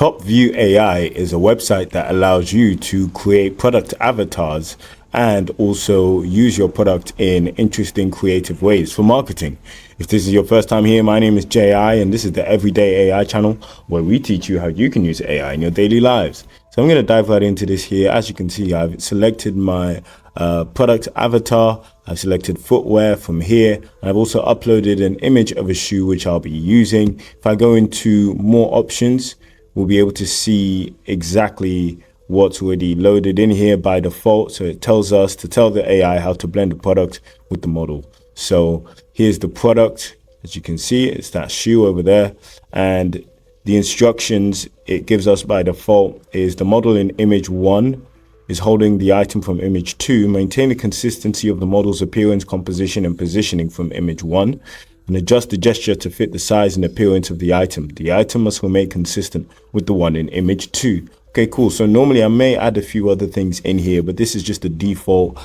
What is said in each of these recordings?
TopView AI is a website that allows you to create product avatars and also use your product in interesting creative ways for marketing. If this is your first time here, my name is JI and this is the Everyday AI channel where we teach you how you can use AI in your daily lives. So I'm going to dive right into this here. As you can see, I've selected my product avatar. I've selected footwear from here. I've also uploaded an image of a shoe which I'll be using. If I go into more options, we'll be able to see exactly what's already loaded in here by default. So it tells us to tell the AI how to blend the product with the model. So here's the product. As you can see, it's that shoe over there. And the instructions it gives us by default is the model in image 1 is holding the item from image 2. Maintain the consistency of the model's appearance, composition, and positioning from image 1. And adjust the gesture to fit the size and appearance of the item. The item must remain consistent with the one in image 2. Okay, cool. So normally I may add a few other things in here, but this is just the default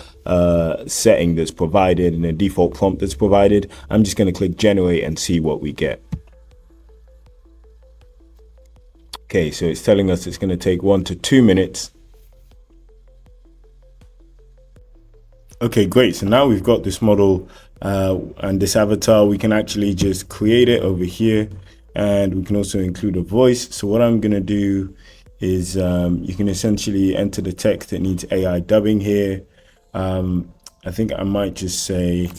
setting that's provided and a default prompt that's provided. I'm just going to click generate and see what we get. Okay, so it's telling us it's going to take 1 to 2 minutes. Okay, great. So now we've got this model and this avatar. We can actually just create it over here, and we can also include a voice. So what I'm going to do is you can essentially enter the text that needs AI dubbing here. I think I might just say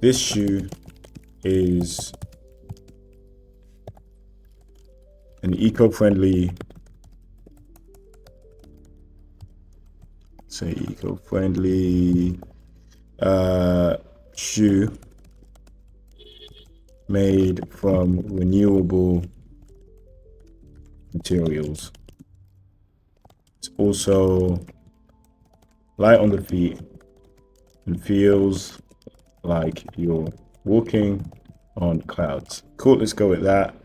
this shoe is an eco-friendly, shoe made from renewable materials. It's also light on the feet and feels like you're walking on clouds. Cool, let's go with that.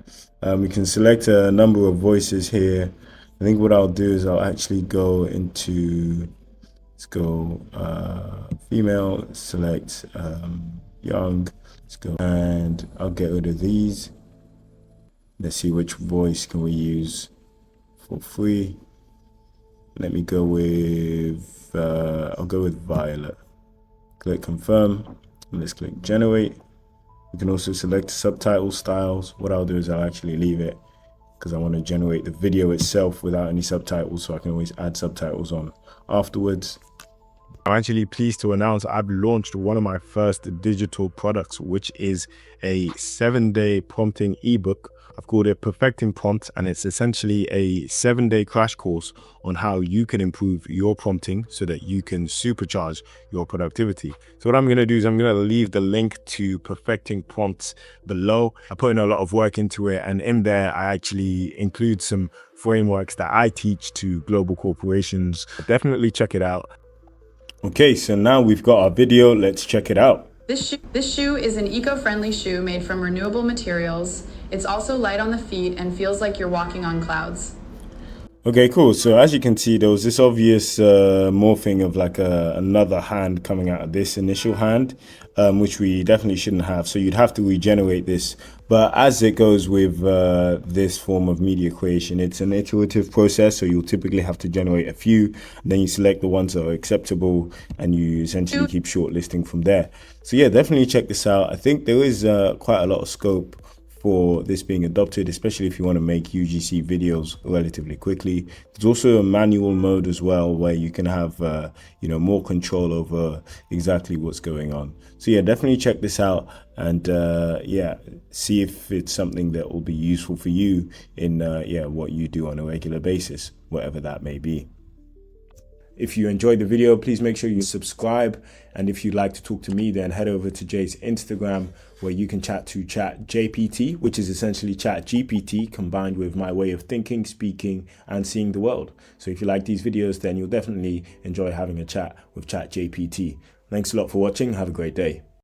We can select a number of voices here. I think what I'll do is I'll actually go into, let's go female, select young, let's go, and I'll get rid of these. Let's see which voice can we use for free. Let me go with, I'll go with Violet. Click confirm, and let's click generate. We can also select subtitle styles. What I'll do is I'll actually leave it because I want to generate the video itself without any subtitles, so I can always add subtitles on afterwards. I'm actually pleased to announce I've launched one of my first digital products, which is a 7-day prompting ebook. I've called it Perfecting Prompts, and it's essentially a 7-day crash course on how you can improve your prompting so that you can supercharge your productivity. So what I'm going to do is I'm going to leave the link to Perfecting Prompts below. I put in a lot of work into it, and in there I actually include some frameworks that I teach to global corporations. Definitely check it out. Okay, so now we've got our video. Let's check it out. This shoe is an eco-friendly shoe made from renewable materials. It's also light on the feet and feels like you're walking on clouds. Okay, cool. So as you can see, there was this obvious morphing of like another hand coming out of this initial hand, which we definitely shouldn't have. So you'd have to regenerate this. But as it goes with this form of media creation, it's an iterative process. So you'll typically have to generate a few, then you select the ones that are acceptable, and you essentially keep shortlisting from there. So yeah, definitely check this out. I think there is quite a lot of scope for this being adopted, especially if you want to make UGC videos relatively quickly. There's also a manual mode as well where you can have more control over exactly what's going on. So yeah, definitely check this out, and see if it's something that will be useful for you in what you do on a regular basis, whatever that may be. If you enjoyed the video, please make sure you subscribe. And if you'd like to talk to me, then head over to Jay's Instagram, where you can chat to ChatJPT, which is essentially ChatGPT combined with my way of thinking, speaking, and seeing the world. So if you like these videos, then you'll definitely enjoy having a chat with ChatJPT. Thanks a lot for watching. Have a great day.